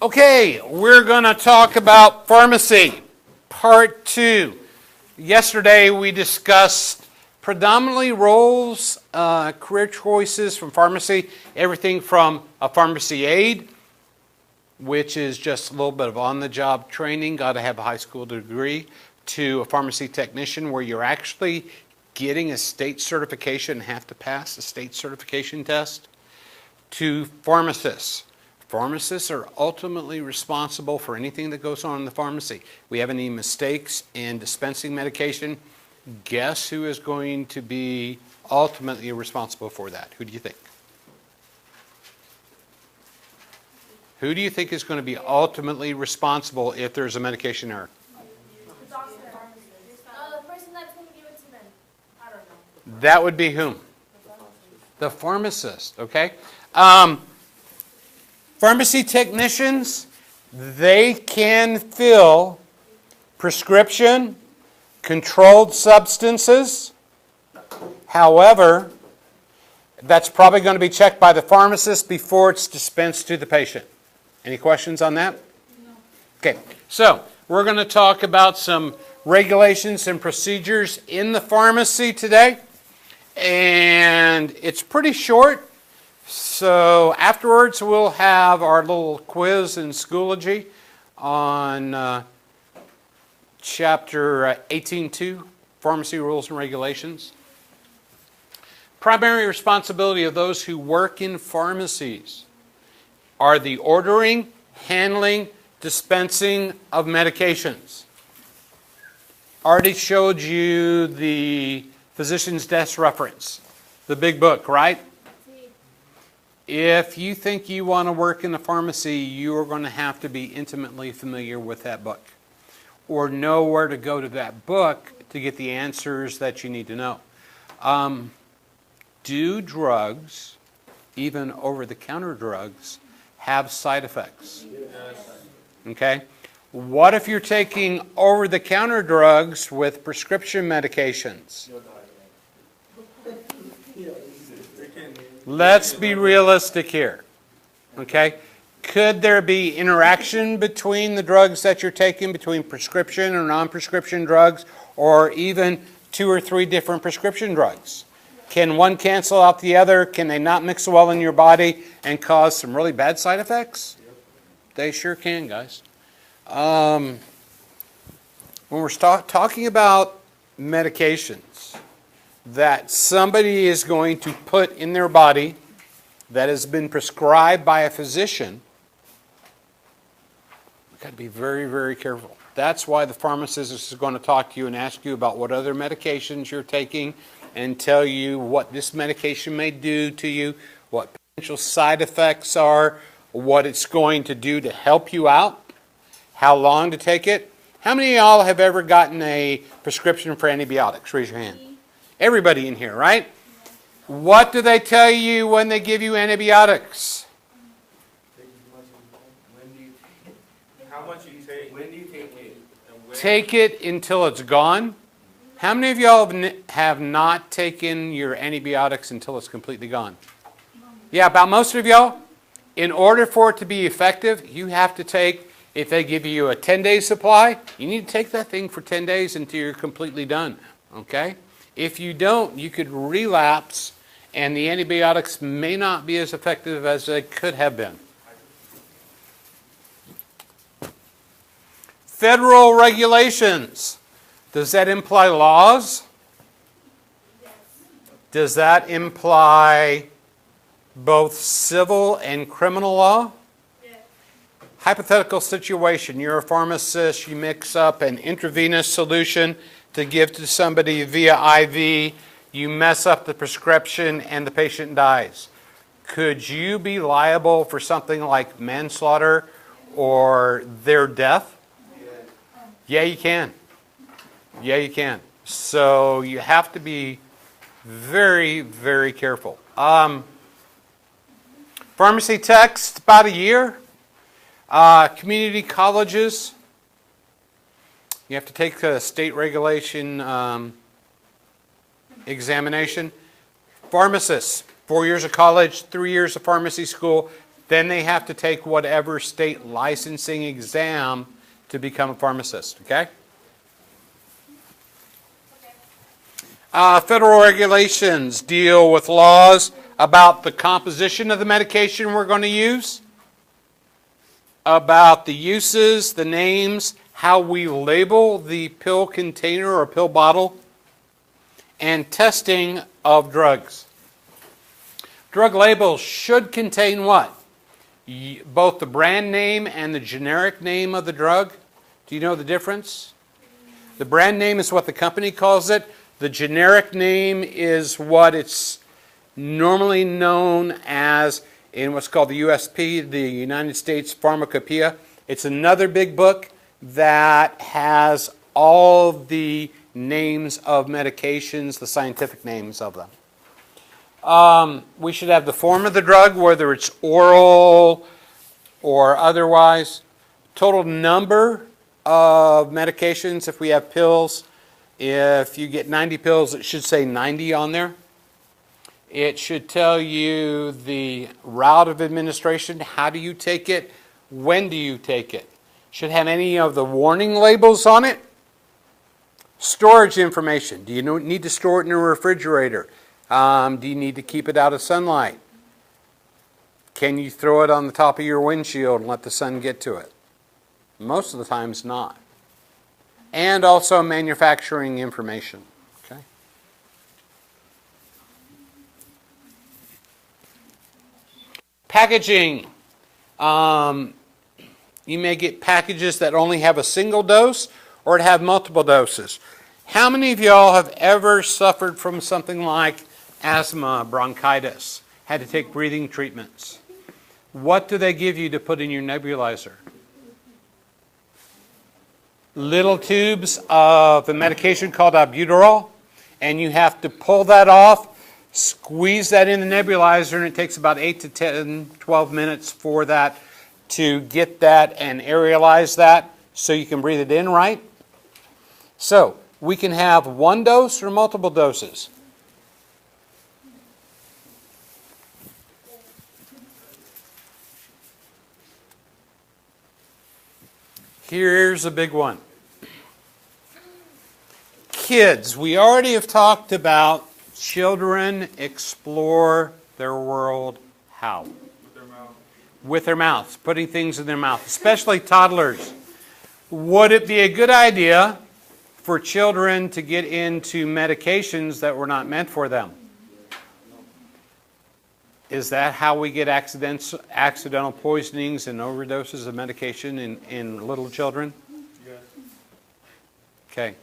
Okay, we're going to talk about pharmacy, part 2. Yesterday we discussed predominantly roles, career choices from pharmacy, everything from a pharmacy aide, which is just a little bit of on-the-job training, got to have a high school degree, to a pharmacy technician where you're actually getting a state certification and have to pass a state certification test, to pharmacists. Pharmacists are ultimately responsible for anything that goes on in the pharmacy. We have any mistakes in dispensing medication, guess who is going to be ultimately responsible for that? Who do you think? Who do you think is going to be ultimately responsible if there's a medication error? The doctor. The person that's going to give it to them. I don't know. That would be whom? The pharmacist, okay? Pharmacy technicians, they can fill prescription, controlled substances. However, that's probably going to be checked by the pharmacist before it's dispensed to the patient. Any questions on that? No. Okay, so we're going to talk about some regulations and procedures in the pharmacy today. And it's pretty short. So afterwards we'll have our little quiz in Schoology on chapter 18.2, Pharmacy Rules and Regulations. Primary responsibility of those who work in pharmacies are the ordering, handling, dispensing of medications. Already showed you the physician's desk reference, the big book, right? If you think you want to work in a pharmacy, you are going to have to be intimately familiar with that book or know where to go to that book to get the answers that you need to know. Do drugs, even over-the-counter drugs, have side effects? Yes. Okay. What if you're taking over-the-counter drugs with prescription medications? Let's be realistic here, okay? Could there be interaction between the drugs that you're taking, between prescription or non-prescription drugs, or even 2 or 3 different prescription drugs? Can one cancel out the other? Can they not mix well in your body and cause some really bad side effects? They sure can, guys. When we're talking about medications that somebody is going to put in their body that has been prescribed by a physician, we've got to be very, very careful. That's why the pharmacist is going to talk to you and ask you about what other medications you're taking and tell you what this medication may do to you, what potential side effects are, what it's going to do to help you out, how long to take it. How many of y'all have ever gotten a prescription for antibiotics? Raise your hand. Everybody in here, right? What do they tell you when they give you antibiotics? How much you take? When do you take it? Take it until it's gone. How many of y'all have not taken your antibiotics until it's completely gone? Yeah, about most of y'all. In order for it to be effective, you have to take, if they give you a 10-day supply, you need to take that thing for 10 days until you're completely done, okay? If you don't, you could relapse, and the antibiotics may not be as effective as they could have been. Federal regulations. Does that imply laws? Yes. Does that imply both civil and criminal law? Yes. Hypothetical situation. You're a pharmacist. You mix up an intravenous solution to give to somebody via IV, you mess up the prescription and the patient dies. Could you be liable for something like manslaughter or their death? Yeah, you can. Yeah, you can. So you have to be very, very careful. Pharmacy techs, about a year. Community colleges, you have to take a state regulation examination. Pharmacists, 4 years of college, 3 years of pharmacy school, Then they have to take whatever state licensing exam to become a pharmacist, okay? Federal regulations deal with laws about the composition of the medication we're going to use, about the uses, the names, how we label the pill container or pill bottle, and testing of drugs. Drug labels should contain what? Both the brand name and the generic name of the drug. Do you know the difference? The brand name is what the company calls it. The generic name is what it's normally known as in what's called the USP, the United States Pharmacopoeia. It's another big book that has all the names of medications, the scientific names of them. We should have the form of the drug, whether it's oral or otherwise. Total number of medications, if we have pills. If you get 90 pills, it should say 90 on there. It should tell you the route of administration. How do you take it? When do you take it? Should have any of the warning labels on it. Storage information. Do you need to store it in a refrigerator? Do you need to keep it out of sunlight? Can you throw it on the top of your windshield and let the sun get to it? Most of the times not. And also manufacturing information. Okay. Packaging. You may get packages that only have a single dose or to have multiple doses. How many of y'all have ever suffered from something like asthma, bronchitis, had to take breathing treatments? What do they give you to put in your nebulizer? Little tubes of a medication called albuterol, and you have to pull that off, squeeze that in the nebulizer, and it takes about 8 to 10, 12 minutes for that to get that and aerialize that so you can breathe it in right. So we can have one dose or multiple doses. Here's a big one. Kids, we already have talked about children explore their world how? With their mouth. With their mouths, putting things in their mouth, especially toddlers. Would it be a good idea for children to get into medications that were not meant for them? Is that how we get accidental poisonings and overdoses of medication in little children? Yes. Okay.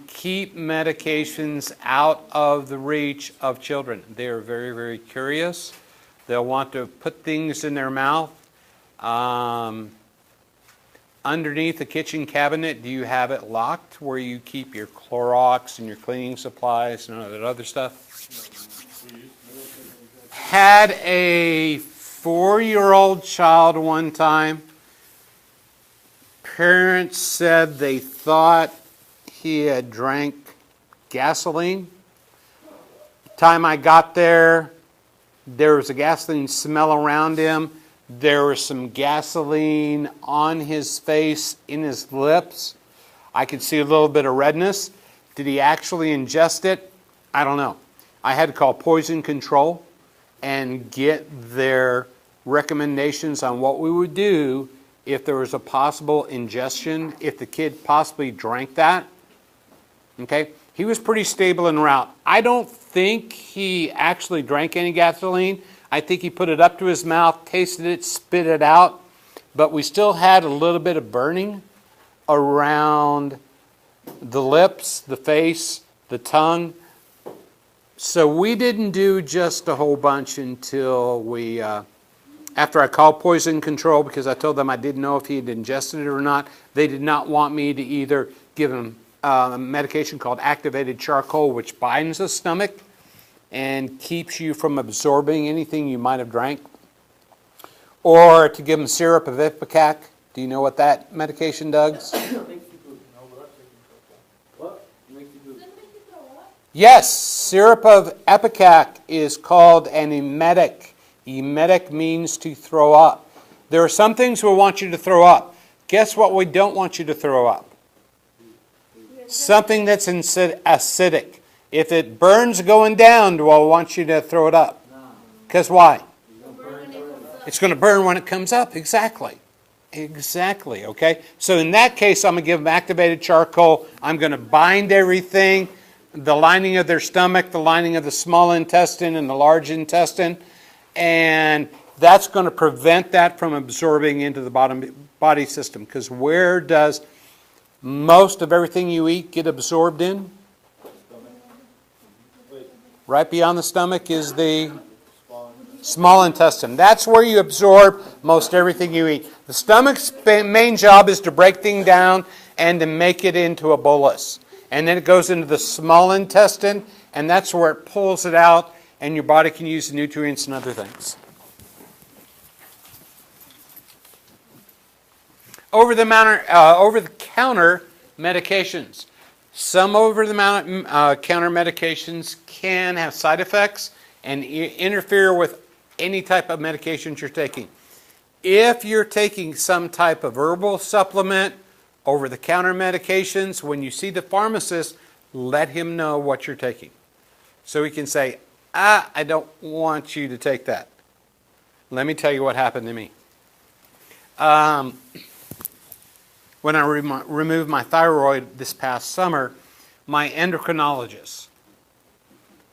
Keep medications out of the reach of children. They are very, very curious. They'll want to put things in their mouth. Underneath the kitchen cabinet, do you have it locked where you keep your Clorox and your cleaning supplies and all that other stuff? Had a 4-year-old child one time. Parents said they thought he had drank gasoline. The time I got there, there was a gasoline smell around him. There was some gasoline on his face, in his lips. I could see a little bit of redness. Did he actually ingest it? I don't know. I had to call poison control and get their recommendations on what we would do if there was a possible ingestion, if the kid possibly drank that. Okay? He was pretty stable en route. I don't think he actually drank any gasoline. I think he put it up to his mouth, tasted it, spit it out, but we still had a little bit of burning around the lips, the face, the tongue. So we didn't do just a whole bunch until we, after I called poison control because I told them I didn't know if he had ingested it or not. They did not want me to either give him a medication called activated charcoal, which binds the stomach and keeps you from absorbing anything you might have drank, or to give him syrup of ipecac. Do you know what that medication does? Yes, syrup of ipecac is called an emetic. Emetic means to throw up. There are some things we want you to throw up. Guess what we don't want you to throw up? Something that's acidic. If it burns going down, do I want you to throw it up? Because why? It's going to burn when it comes up. Exactly. Exactly, okay? So in that case, I'm going to give them activated charcoal. I'm going to bind everything, the lining of their stomach, the lining of the small intestine and the large intestine, and that's going to prevent that from absorbing into the body system. Because where does most of everything you eat get absorbed in? Right beyond the stomach is the small intestine. That's where you absorb most everything you eat. The stomach's main job is to break things down and to make it into a bolus. And then it goes into the small intestine, and that's where it pulls it out, and your body can use the nutrients and other things. Over-the-counter medications. Some over-the-counter medications can have side effects and interfere with any type of medications you're taking. If you're taking some type of herbal supplement, over-the-counter medications, when you see the pharmacist, let him know what you're taking. So he can say, I don't want you to take that. Let me tell you what happened to me. When I removed my thyroid this past summer, my endocrinologist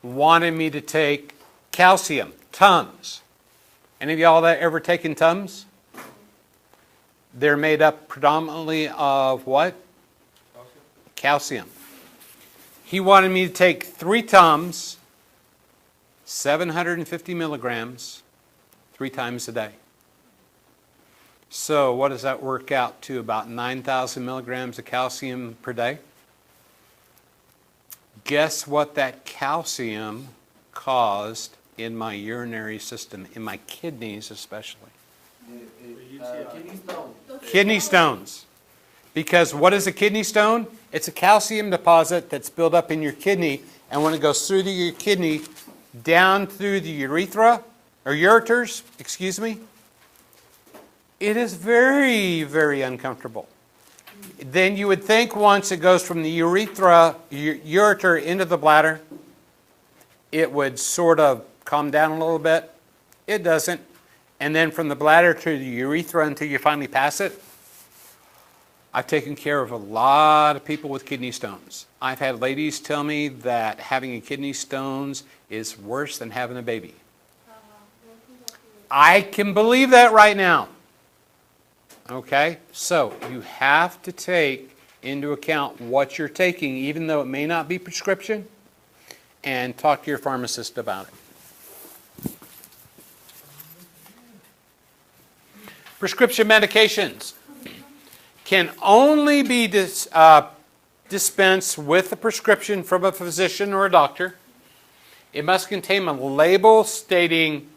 wanted me to take calcium, Tums. Any of y'all that ever taken Tums? They're made up predominantly of what? Calcium. He wanted me to take 3 Tums, 750 milligrams, 3 times a day. So what does that work out to? About 9,000 milligrams of calcium per day. Guess what that calcium caused in my urinary system, in my kidneys especially? Kidney stone. Kidney stones. Because what is a kidney stone? It's a calcium deposit that's built up in your kidney, and when it goes through your kidney, down through the urethra, or ureters, excuse me, it is very, very uncomfortable. Then you would think once it goes from the ureter into the bladder, it would sort of calm down a little bit. It doesn't. And then from the bladder to the urethra until you finally pass it. I've taken care of a lot of people with kidney stones. I've had ladies tell me that having a kidney stones is worse than having a baby. I can believe that right now. Okay, so you have to take into account what you're taking, even though it may not be prescription, and talk to your pharmacist about it. Prescription medications can only be dispensed with a prescription from a physician or a doctor. It must contain a label stating,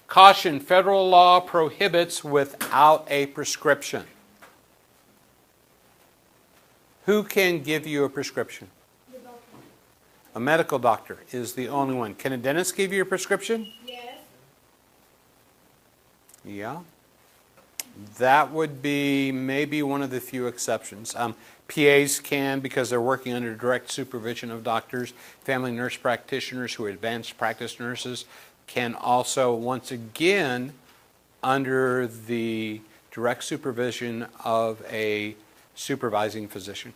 "Caution, federal law prohibits," without a prescription. Who can give you a prescription? The doctor. A medical doctor is the only one. Can a dentist give you a prescription? Yes. Yeah. That would be maybe one of the few exceptions. PAs can, because they're working under direct supervision of doctors. Family nurse practitioners who are advanced practice nurses can also, once again, under the direct supervision of a supervising physician.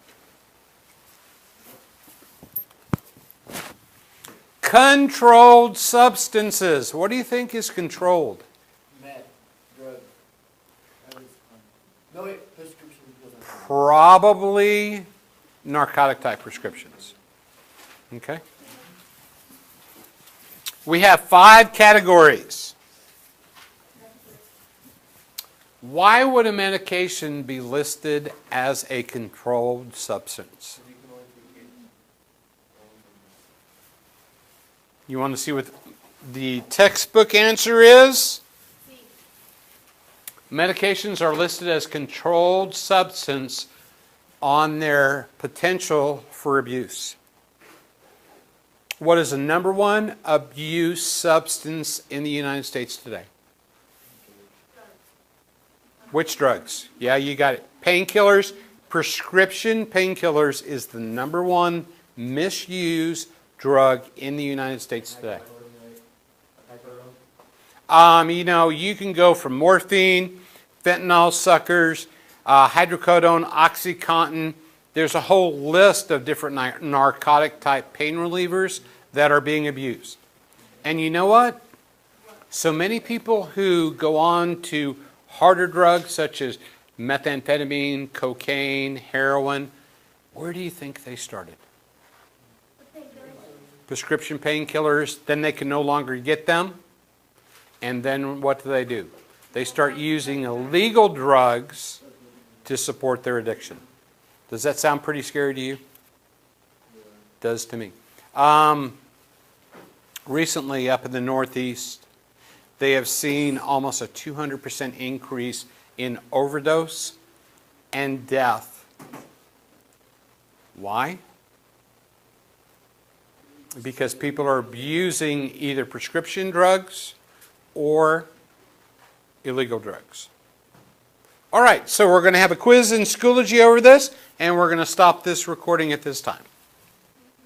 Controlled substances. What do you think is controlled? Meth, drug. No, wait, prescription. Probably narcotic type prescriptions. Okay? We have 5 categories. Why would a medication be listed as a controlled substance? You want to see what the textbook answer is? Medications are listed as controlled substance on their potential for abuse. What is the number one abuse substance in the United States today? Which drugs? Yeah, you got it. Painkillers. Prescription painkillers is the number one misused drug in the United States today. You can go from morphine, fentanyl suckers, hydrocodone, OxyContin. There's a whole list of different narcotic type pain relievers that are being abused. And you know what? So many people who go on to harder drugs such as methamphetamine, cocaine, heroin, where do you think they started? Prescription painkillers, then they can no longer get them. And then what do? They start using illegal drugs to support their addiction. Does that sound pretty scary to you? Does to me. Recently up in the Northeast, they have seen almost a 200% increase in overdose and death. Why? Because people are abusing either prescription drugs or illegal drugs. All right, so we're going to have a quiz in Schoology over this, and we're going to stop this recording at this time.